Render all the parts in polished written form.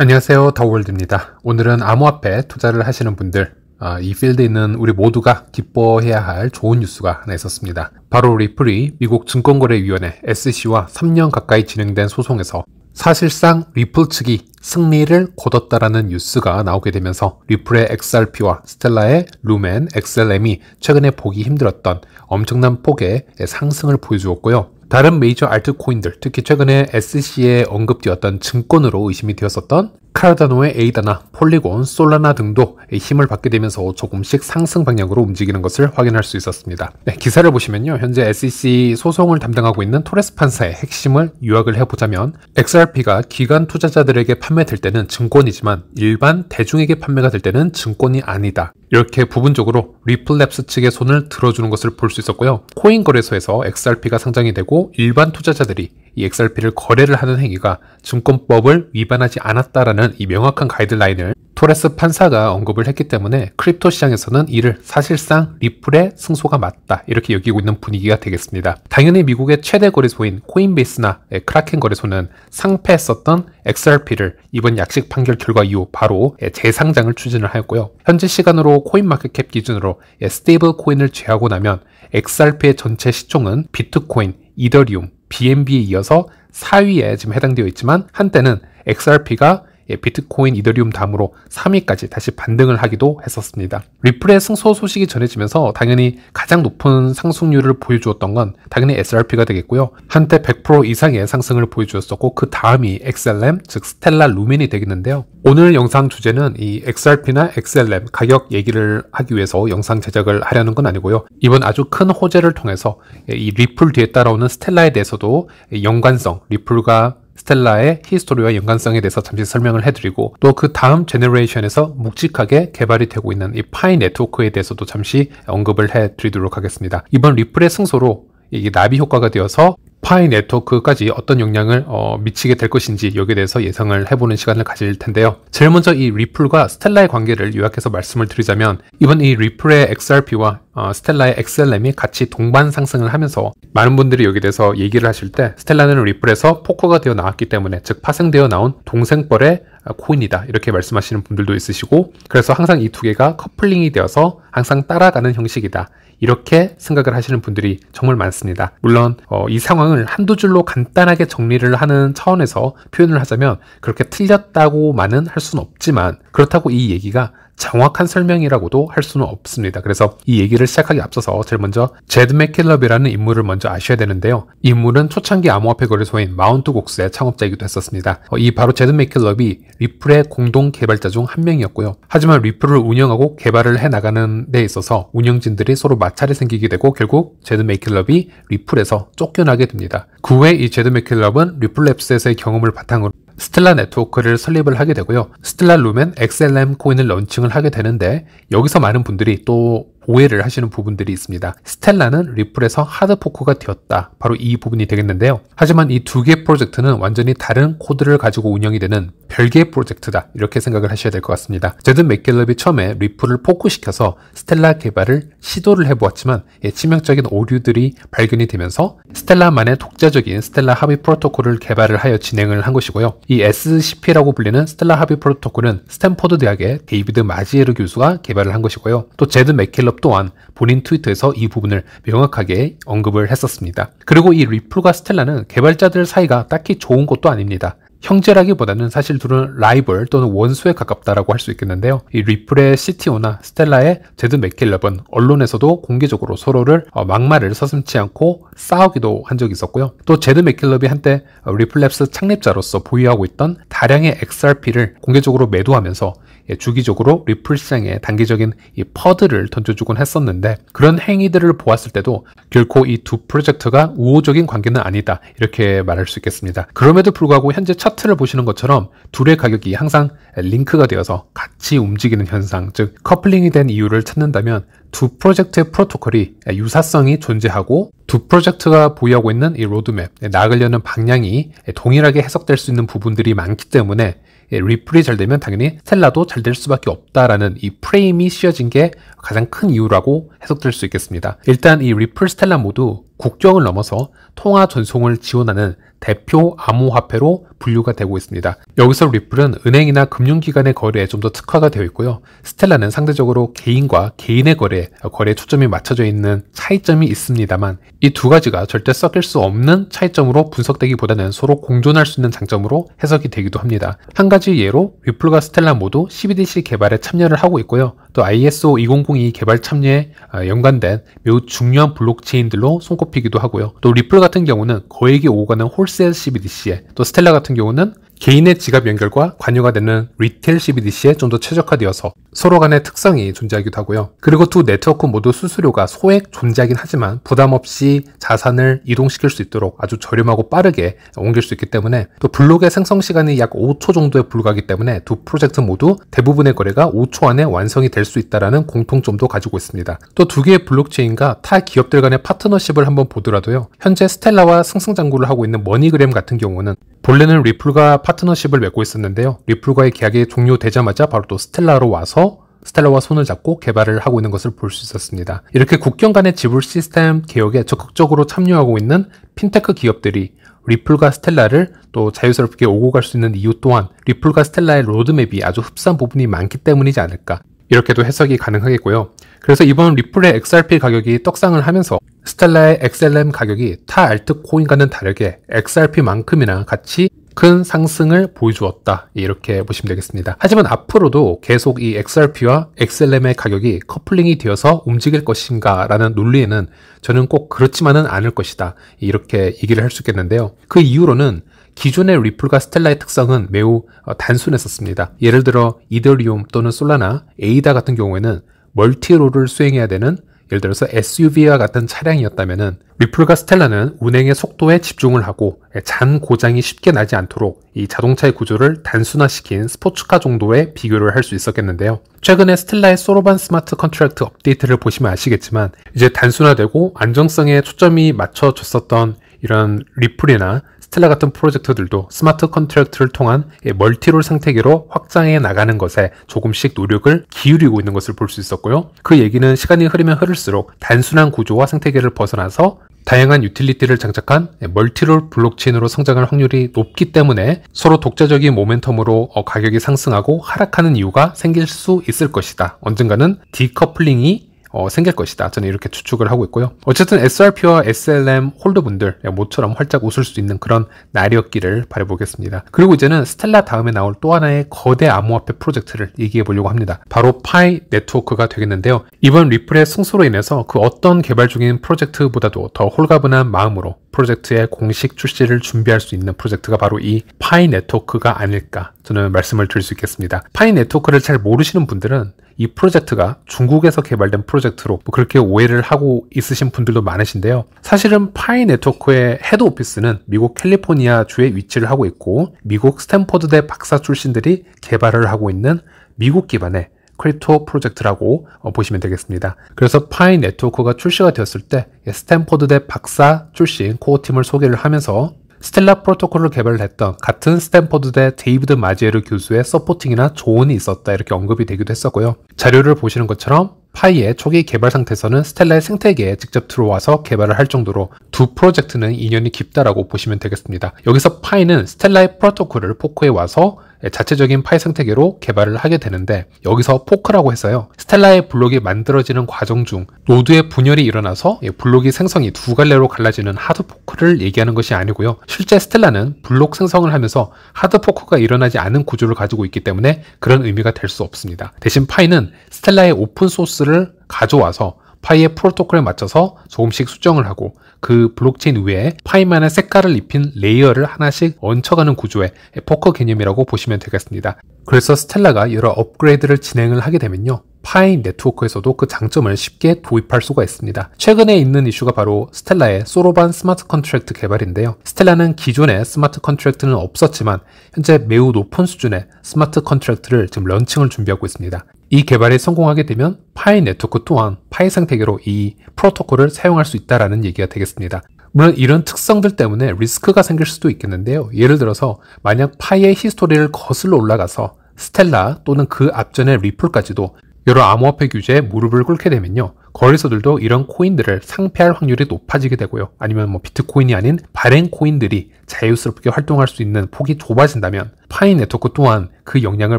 안녕하세요, 더월드입니다. 오늘은 암호화폐 투자를 하시는 분들, 이 필드에 있는 우리 모두가 기뻐해야 할 좋은 뉴스가 하나 있었습니다. 바로 리플이 미국 증권거래위원회 SEC와 3년 가까이 진행된 소송에서 사실상 리플 측이 승리를 거뒀다라는 뉴스가 나오게 되면서 리플의 XRP와 스텔라의 루멘, XLM이 최근에 보기 힘들었던 엄청난 폭의 상승을 보여주었고요. 다른 메이저 알트코인들, 특히 최근에 SEC에 언급되었던 증권으로 의심이 되었었던 카르다노의 에이다나, 폴리곤, 솔라나 등도 힘을 받게 되면서 조금씩 상승 방향으로 움직이는 것을 확인할 수 있었습니다. 기사를 보시면요, 현재 SEC 소송을 담당하고 있는 토레스 판사의 핵심을 요약을 해보자면 XRP가 기관 투자자들에게 판매될 때는 증권이지만 일반 대중에게 판매가 될 때는 증권이 아니다. 이렇게 부분적으로 리플랩스 측의 손을 들어주는 것을 볼 수 있었고요. 코인 거래소에서 XRP가 상장이 되고 일반 투자자들이 이 XRP를 거래를 하는 행위가 증권법을 위반하지 않았다라는 이 명확한 가이드라인을 토레스 판사가 언급을 했기 때문에 크립토 시장에서는 이를 사실상 리플의 승소가 맞다, 이렇게 여기고 있는 분위기가 되겠습니다. 당연히 미국의 최대 거래소인 코인베이스나 크라켄 거래소는 상패했었던 XRP를 이번 약식 판결 결과 이후 바로 재상장을 추진을 하였고요. 현재 시간으로 코인마켓캡 기준으로 스테이블 코인을 제외하고 나면 XRP의 전체 시총은 비트코인, 이더리움, BNB에 이어서 4위에 지금 해당되어 있지만 한때는 XRP가 비트코인, 이더리움 다음으로 3위까지 다시 반등을 하기도 했었습니다. 리플의 승소 소식이 전해지면서 당연히 가장 높은 상승률을 보여주었던 건 당연히 XRP가 되겠고요. 한때 100% 이상의 상승을 보여주었었고 그 다음이 XLM, 즉 스텔라 루멘이 되겠는데요. 오늘 영상 주제는 이 XRP나 XLM 가격 얘기를 하기 위해서 영상 제작을 하려는 건 아니고요. 이번 아주 큰 호재를 통해서 이 리플 뒤에 따라오는 스텔라에 대해서도 연관성, 리플과 스텔라의 히스토리와 연관성에 대해서 잠시 설명을 해드리고 또 그 다음 제너레이션에서 묵직하게 개발이 되고 있는 이 파이 네트워크에 대해서도 잠시 언급을 해드리도록 하겠습니다. 이번 리플의 승소로 이게 나비 효과가 되어서 파이 네트워크까지 어떤 영향을 미치게 될 것인지 여기에 대해서 예상을 해보는 시간을 가질 텐데요. 제일 먼저 이 리플과 스텔라의 관계를 요약해서 말씀을 드리자면 이번 이 리플의 XRP와 스텔라의 XLM이 같이 동반 상승을 하면서 많은 분들이 여기에 대해서 얘기를 하실 때 스텔라는 리플에서 포커가 되어 나왔기 때문에, 즉 파생되어 나온 동생뻘의 코인이다, 이렇게 말씀하시는 분들도 있으시고, 그래서 항상 이 두 개가 커플링이 되어서 항상 따라가는 형식이다, 이렇게 생각을 하시는 분들이 정말 많습니다. 물론 이 상황을 한두 줄로 간단하게 정리를 하는 차원에서 표현을 하자면 그렇게 틀렸다고만은 할 수는 없지만 그렇다고 이 얘기가 정확한 설명이라고도 할 수는 없습니다. 그래서 이 얘기를 시작하기 앞서서 제일 먼저 제드 맥킬럽이라는 인물을 먼저 아셔야 되는데요. 이 인물은 초창기 암호화폐 거래소인 마운트 곡스의 창업자이기도 했었습니다. 이 바로 제드 맥킬럽이 리플의 공동 개발자 중 한 명이었고요. 하지만 리플을 운영하고 개발을 해나가는 데 있어서 운영진들이 서로 마찰이 생기게 되고 결국 제드 맥킬럽이 리플에서 쫓겨나게 됩니다. 그 후에 이 제드 맥킬럽은 리플랩스에서의 경험을 바탕으로 스텔라 네트워크를 설립을 하게 되고요. 스텔라 루멘 XLM 코인을 런칭을 하게 되는데 여기서 많은 분들이 또 오해를 하시는 부분들이 있습니다. 스텔라는 리플에서 하드포크가 되었다, 바로 이 부분이 되겠는데요. 하지만 이 두 개의 프로젝트는 완전히 다른 코드를 가지고 운영이 되는 별개의 프로젝트다, 이렇게 생각을 하셔야 될 것 같습니다. 제드 맥킬럽이 처음에 리플을 포크시켜서 스텔라 개발을 시도를 해보았지만 치명적인 오류들이 발견이 되면서 스텔라만의 독자적인 스텔라 합의 프로토콜을 개발을 하여 진행을 한 것이고요. 이 SCP라고 불리는 스텔라 합의 프로토콜은 스탠포드 대학의 데이비드 마지에르 교수가 개발을 한 것이고요. 또 제드 맥킬럽 또한 본인 트위터에서 이 부분을 명확하게 언급을 했었습니다. 그리고 이 리플과 스텔라는 개발자들 사이가 딱히 좋은 것도 아닙니다. 형제라기보다는 사실 둘은 라이벌 또는 원수에 가깝다라고 할 수 있겠는데요. 이 리플의 CTO나 스텔라의 제드 맥킬럽은 언론에서도 공개적으로 서로를 막말을 서슴지 않고 싸우기도 한 적이 있었고요. 또 제드 맥킬럽이 한때 리플랩스 창립자로서 보유하고 있던 다량의 XRP를 공개적으로 매도하면서 주기적으로 리플 시장에 단기적인 이 퍼드를 던져주곤 했었는데 그런 행위들을 보았을 때도 결코 이 두 프로젝트가 우호적인 관계는 아니다, 이렇게 말할 수 있겠습니다. 그럼에도 불구하고 현재 차트를 보시는 것처럼 둘의 가격이 항상 링크가 되어서 같이 움직이는 현상, 즉 커플링이 된 이유를 찾는다면 두 프로젝트의 프로토콜이 유사성이 존재하고 두 프로젝트가 보유하고 있는 이 로드맵, 나아가려는 방향이 동일하게 해석될 수 있는 부분들이 많기 때문에 리플이 잘 되면 당연히 스텔라도 잘 될 수밖에 없다라는 이 프레임이 씌워진 게 가장 큰 이유라고 해석될 수 있겠습니다. 일단 이 리플, 스텔라 모두 국경을 넘어서 통화 전송을 지원하는 대표 암호화폐로 분류가 되고 있습니다. 여기서 리플은 은행이나 금융기관의 거래에 좀 더 특화가 되어 있고요. 스텔라는 상대적으로 개인과 개인의 거래에 초점이 맞춰져 있는 차이점이 있습니다만 이 두 가지가 절대 섞일 수 없는 차이점으로 분석되기보다는 서로 공존할 수 있는 장점으로 해석이 되기도 합니다. 한 가지 예로 리플과 스텔라 모두 CBDC 개발에 참여를 하고 있고요. 또 ISO 2002 개발 참여에 연관된 매우 중요한 블록체인들로 손꼽히기도 하고요. 또 리플 같은 경우는 거액이 오고 가는 홀세일 CBDC에, 또 스텔라 같은 경우는 개인의 지갑 연결과 관여가 되는 리테일 CBDC에 좀 더 최적화되어서 서로 간의 특성이 존재하기도 하고요. 그리고 두 네트워크 모두 수수료가 소액 존재하긴 하지만 부담 없이 자산을 이동시킬 수 있도록 아주 저렴하고 빠르게 옮길 수 있기 때문에, 또 블록의 생성 시간이 약 5초 정도에 불과하기 때문에 두 프로젝트 모두 대부분의 거래가 5초 안에 완성이 될 수 있다는 공통점도 가지고 있습니다. 또 두 개의 블록체인과 타 기업들 간의 파트너십을 한번 보더라도요. 현재 스텔라와 승승장구를 하고 있는 머니그램 같은 경우는 본래는 리플과 파트너십을 맺고 있었는데요. 리플과의 계약이 종료되자마자 바로 또 스텔라로 와서 스텔라와 손을 잡고 개발을 하고 있는 것을 볼 수 있었습니다. 이렇게 국경 간의 지불 시스템 개혁에 적극적으로 참여하고 있는 핀테크 기업들이 리플과 스텔라를 또 자유스럽게 오고 갈 수 있는 이유 또한 리플과 스텔라의 로드맵이 아주 흡사한 부분이 많기 때문이지 않을까, 이렇게도 해석이 가능하겠고요. 그래서 이번 리플의 XRP 가격이 떡상을 하면서 스텔라의 XLM 가격이 타 알트코인과는 다르게 XRP만큼이나 같이 큰 상승을 보여주었다, 이렇게 보시면 되겠습니다. 하지만 앞으로도 계속 이 XRP와 XLM의 가격이 커플링이 되어서 움직일 것인가 라는 논리에는 저는 꼭 그렇지만은 않을 것이다, 이렇게 얘기를 할 수 있겠는데요. 그 이유로는 기존의 리플과 스텔라의 특성은 매우 단순했었습니다. 예를 들어 이더리움 또는 솔라나, 에이다 같은 경우에는 멀티롤을 수행해야 되는, 예를 들어서 SUV와 같은 차량이었다면은 리플과 스텔라는 운행의 속도에 집중을 하고 잔 고장이 쉽게 나지 않도록 이 자동차의 구조를 단순화시킨 스포츠카 정도의 비교를 할 수 있었겠는데요. 최근에 스텔라의 소로반 스마트 컨트랙트 업데이트를 보시면 아시겠지만 이제 단순화되고 안정성에 초점이 맞춰졌었던 이런 리플이나 스텔라 같은 프로젝트들도 스마트 컨트랙트를 통한 멀티롤 생태계로 확장해 나가는 것에 조금씩 노력을 기울이고 있는 것을 볼 수 있었고요. 그 얘기는 시간이 흐르면 흐를수록 단순한 구조와 생태계를 벗어나서 다양한 유틸리티를 장착한 멀티롤 블록체인으로 성장할 확률이 높기 때문에 서로 독자적인 모멘텀으로 가격이 상승하고 하락하는 이유가 생길 수 있을 것이다. 언젠가는 디커플링이 생길 것이다. 저는 이렇게 추측을 하고 있고요. 어쨌든 SRP와 SLM 홀더분들 모처럼 활짝 웃을 수 있는 그런 날이었기를 바라보겠습니다. 그리고 이제는 스텔라 다음에 나올 또 하나의 거대 암호화폐 프로젝트를 얘기해 보려고 합니다. 바로 파이 네트워크가 되겠는데요. 이번 리플의 승소로 인해서 그 어떤 개발 중인 프로젝트보다도 더 홀가분한 마음으로 프로젝트의 공식 출시를 준비할 수 있는 프로젝트가 바로 이 파이 네트워크가 아닐까, 저는 말씀을 드릴 수 있겠습니다. 파이 네트워크를 잘 모르시는 분들은 이 프로젝트가 중국에서 개발된 프로젝트로 그렇게 오해를 하고 있으신 분들도 많으신데요. 사실은 파이 네트워크의 헤드 오피스는 미국 캘리포니아 주에 위치를 하고 있고 미국 스탠퍼드대 박사 출신들이 개발을 하고 있는 미국 기반의 크립토 프로젝트라고 보시면 되겠습니다. 그래서 파이 네트워크가 출시가 되었을 때 스탠퍼드대 박사 출신 코어팀을 소개를 하면서 스텔라 프로토콜을 개발을 했던 같은 스탠퍼드대 데이비드 마지에르 교수의 서포팅이나 조언이 있었다, 이렇게 언급이 되기도 했었고요. 자료를 보시는 것처럼 파이의 초기 개발 상태에서는 스텔라의 생태계에 직접 들어와서 개발을 할 정도로 두 프로젝트는 인연이 깊다라고 보시면 되겠습니다. 여기서 파이는 스텔라의 프로토콜을 포크해 와서 자체적인 파이 생태계로 개발을 하게 되는데, 여기서 포크라고 해서요, 스텔라의 블록이 만들어지는 과정 중 노드의 분열이 일어나서 블록이 생성이 두 갈래로 갈라지는 하드 포크를 얘기하는 것이 아니고요. 실제 스텔라는 블록 생성을 하면서 하드 포크가 일어나지 않은 구조를 가지고 있기 때문에 그런 의미가 될 수 없습니다. 대신 파이는 스텔라의 오픈 소스를 가져와서 파이의 프로토콜에 맞춰서 조금씩 수정을 하고 그 블록체인 위에 파이만의 색깔을 입힌 레이어를 하나씩 얹혀가는 구조의 포커 개념이라고 보시면 되겠습니다. 그래서 스텔라가 여러 업그레이드를 진행을 하게 되면요, 파이 네트워크에서도 그 장점을 쉽게 도입할 수가 있습니다. 최근에 있는 이슈가 바로 스텔라의 소로반 스마트 컨트랙트 개발인데요. 스텔라는 기존에 스마트 컨트랙트는 없었지만 현재 매우 높은 수준의 스마트 컨트랙트를 지금 런칭을 준비하고 있습니다. 이 개발이 성공하게 되면 파이 네트워크 또한 파이 생태계로 이 프로토콜을 사용할 수 있다는 얘기가 되겠습니다. 물론 이런 특성들 때문에 리스크가 생길 수도 있겠는데요. 예를 들어서 만약 파이의 히스토리를 거슬러 올라가서 스텔라 또는 그 앞전의 리플까지도 여러 암호화폐 규제에 무릎을 꿇게 되면요, 거래소들도 이런 코인들을 상폐할 확률이 높아지게 되고요. 아니면 뭐 비트코인이 아닌 발행 코인들이 자유스럽게 활동할 수 있는 폭이 좁아진다면 파이 네트워크 또한 그 영향을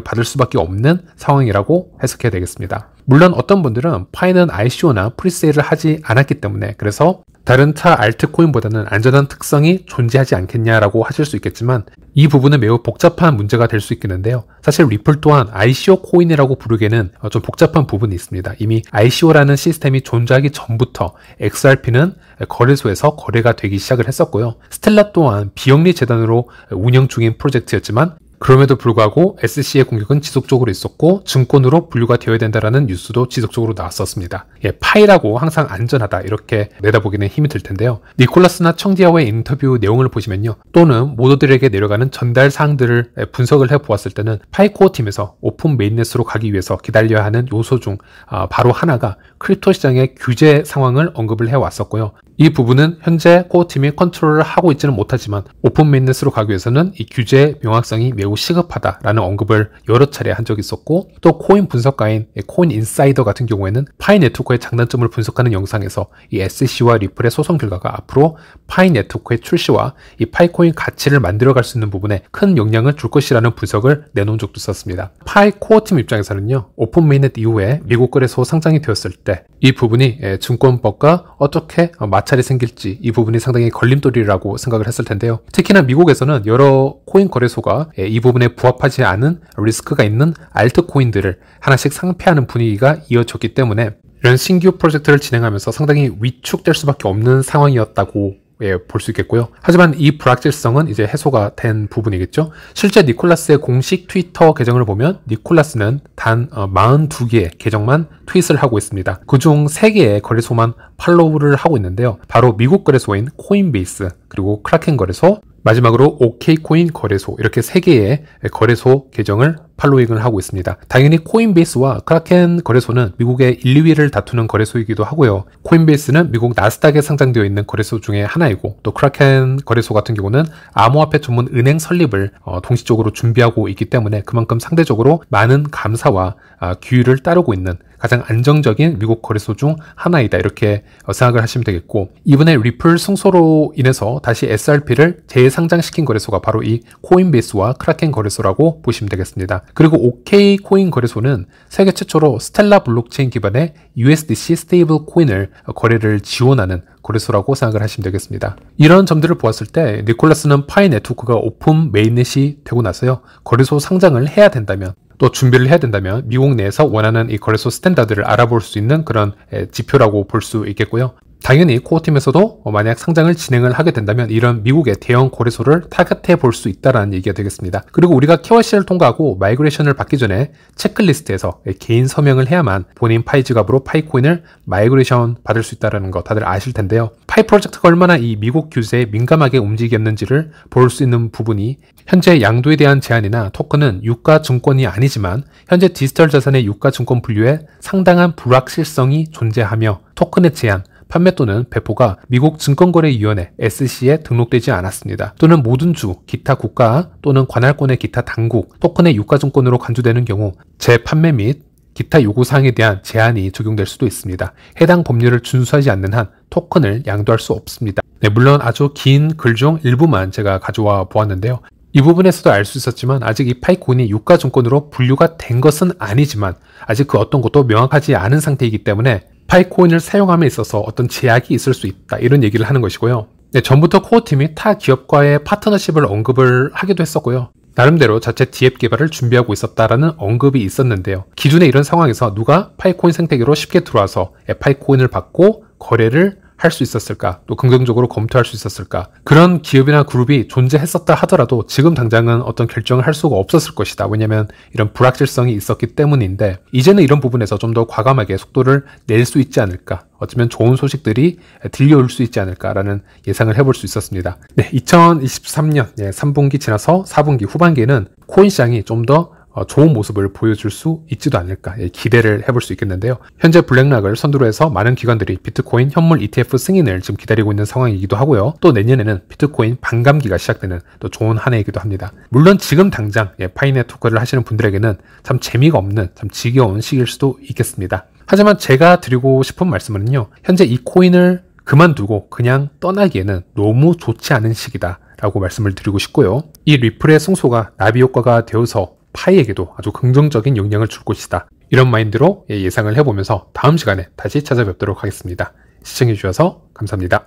받을 수밖에 없는 상황이라고 해석해야 되겠습니다. 물론 어떤 분들은 파이는 ICO나 프리세일을 하지 않았기 때문에 그래서 다른 타 알트코인보다는 안전한 특성이 존재하지 않겠냐라고 하실 수 있겠지만 이 부분은 매우 복잡한 문제가 될 수 있겠는데요. 사실 리플 또한 ICO 코인이라고 부르기에는 좀 복잡한 부분이 있습니다. 이미 ICO라는 시스템이 존재하기 전부터 XRP는 거래소에서 거래가 되기 시작을 했었고요. 스텔라 또한 비영리 재단으로 운영 중인 프로젝트였지만 그럼에도 불구하고 SC의 공격은 지속적으로 있었고 증권으로 분류가 되어야 된다는 뉴스도 지속적으로 나왔었습니다. 파이라고 항상 안전하다 이렇게 내다보기는 힘이 들 텐데요. 니콜라스나 청디아와의 인터뷰 내용을 보시면요. 또는 모더들에게 내려가는 전달 사항들을 분석을 해보았을 때는 파이코어 팀에서 오픈 메인넷으로 가기 위해서 기다려야 하는 요소 중 바로 하나가 크립토 시장의 규제 상황을 언급을 해왔었고요. 이 부분은 현재 코어팀이 컨트롤을 하고 있지는 못하지만 오픈 메인넷으로 가기 위해서는 이 규제의 명확성이 매우 시급하다라는 언급을 여러 차례 한 적이 있었고 또 코인 분석가인 코인 인사이더 같은 경우에는 파이 네트워크의 장단점을 분석하는 영상에서 이 SC와 리플의 소송 결과가 앞으로 파이 네트워크의 출시와 이 파이코인 가치를 만들어갈 수 있는 부분에 큰 영향을 줄 것이라는 분석을 내놓은 적도 있었습니다. 파이 코어팀 입장에서는요. 오픈 메인넷 이후에 미국 거래소 상장이 되었을 때 이 부분이 증권법과 어떻게 마찰이 생길지 이 부분이 상당히 걸림돌이라고 생각을 했을 텐데요. 특히나 미국에서는 여러 코인 거래소가 이 부분에 부합하지 않은 리스크가 있는 알트코인들을 하나씩 상폐하는 분위기가 이어졌기 때문에 이런 신규 프로젝트를 진행하면서 상당히 위축될 수밖에 없는 상황이었다고 볼 수 있겠고요. 하지만 이 불확실성은 이제 해소가 된 부분이겠죠. 실제 니콜라스의 공식 트위터 계정을 보면 니콜라스는 단 42개의 계정만 트윗을 하고 있습니다. 그중 3개의 거래소만 팔로우를 하고 있는데요. 바로 미국 거래소인 코인베이스, 그리고 크라켄 거래소, 마지막으로 OK코인 거래소 이렇게 3개의 거래소 계정을 팔로잉을 하고 있습니다. 당연히 코인베이스와 크라켄 거래소는 미국의 1, 2위를 다투는 거래소이기도 하고요. 코인베이스는 미국 나스닥에 상장되어 있는 거래소 중에 하나이고 또 크라켄 거래소 같은 경우는 암호화폐 전문 은행 설립을 동시적으로 준비하고 있기 때문에 그만큼 상대적으로 많은 감사와 규율을 따르고 있는 가장 안정적인 미국 거래소 중 하나이다 이렇게 생각을 하시면 되겠고 이번에 리플 승소로 인해서 다시 SRP를 재상장시킨 거래소가 바로 이 코인베이스와 크라켄 거래소라고 보시면 되겠습니다. 그리고 OK코인 거래소는 세계 최초로 스텔라 블록체인 기반의 USDC 스테이블 코인을 거래를 지원하는 거래소라고 생각을 하시면 되겠습니다. 이런 점들을 보았을 때 니콜라스는 파이 네트워크가 오픈 메인넷이 되고 나서요. 거래소 상장을 해야 된다면 또 준비를 해야 된다면 미국 내에서 원하는 이 거래소 스탠다드를 알아볼 수 있는 그런 지표라고 볼 수 있겠고요. 당연히 코어팀에서도 만약 상장을 진행을 하게 된다면 이런 미국의 대형 거래소를 타겟해 볼 수 있다는 얘기가 되겠습니다. 그리고 우리가 KYC를 통과하고 마이그레이션을 받기 전에 체크리스트에서 개인 서명을 해야만 본인 파이 지갑으로 파이코인을 마이그레이션 받을 수 있다는 거 다들 아실 텐데요. 파이 프로젝트가 얼마나 이 미국 규제에 민감하게 움직였는지를 볼 수 있는 부분이 현재 양도에 대한 제한이나 토큰은 유가 증권이 아니지만 현재 디지털 자산의 유가 증권 분류에 상당한 불확실성이 존재하며 토큰의 제한, 판매 또는 배포가 미국 증권거래위원회 SC에 등록되지 않았습니다. 또는 모든 주, 기타 국가 또는 관할권의 기타 당국, 토큰의 유가증권으로 간주되는 경우 재판매 및 기타 요구사항에 대한 제한이 적용될 수도 있습니다. 해당 법률을 준수하지 않는 한 토큰을 양도할 수 없습니다. 물론 아주 긴 글 중 일부만 제가 가져와 보았는데요. 이 부분에서도 알 수 있었지만 아직 이 파이코인이 유가증권으로 분류가 된 것은 아니지만 아직 그 어떤 것도 명확하지 않은 상태이기 때문에 파이코인을 사용함에 있어서 어떤 제약이 있을 수 있다 이런 얘기를 하는 것이고요. 전부터 코어팀이 타 기업과의 파트너십을 언급을 하기도 했었고요. 나름대로 자체 디앱 개발을 준비하고 있었다라는 언급이 있었는데요. 기존의 이런 상황에서 누가 파이코인 생태계로 쉽게 들어와서 파이코인을 받고 거래를 할 수 있었을까? 또 긍정적으로 검토할 수 있었을까? 그런 기업이나 그룹이 존재했었다 하더라도 지금 당장은 어떤 결정을 할 수가 없었을 것이다. 왜냐하면 이런 불확실성이 있었기 때문인데 이제는 이런 부분에서 좀 더 과감하게 속도를 낼 수 있지 않을까? 어쩌면 좋은 소식들이 들려올 수 있지 않을까라는 예상을 해볼 수 있었습니다. 2023년 3분기 지나서 4분기 후반기에는 코인 시장이 좀 더 좋은 모습을 보여줄 수 있지도 않을까 기대를 해볼 수 있겠는데요. 현재 블랙락을 선두로 해서 많은 기관들이 비트코인 현물 ETF 승인을 지금 기다리고 있는 상황이기도 하고요. 또 내년에는 비트코인 반감기가 시작되는 또 좋은 한 해이기도 합니다. 물론 지금 당장 파이 네트워크를 하시는 분들에게는 참 재미가 없는 참 지겨운 시기일 수도 있겠습니다. 하지만 제가 드리고 싶은 말씀은요, 현재 이 코인을 그만두고 그냥 떠나기에는 너무 좋지 않은 시기다 라고 말씀을 드리고 싶고요. 이 리플의 승소가 나비 효과가 되어서 파이에게도 아주 긍정적인 영향을 줄 것이다, 이런 마인드로 예상을 해보면서 다음 시간에 다시 찾아뵙도록 하겠습니다. 시청해주셔서 감사합니다.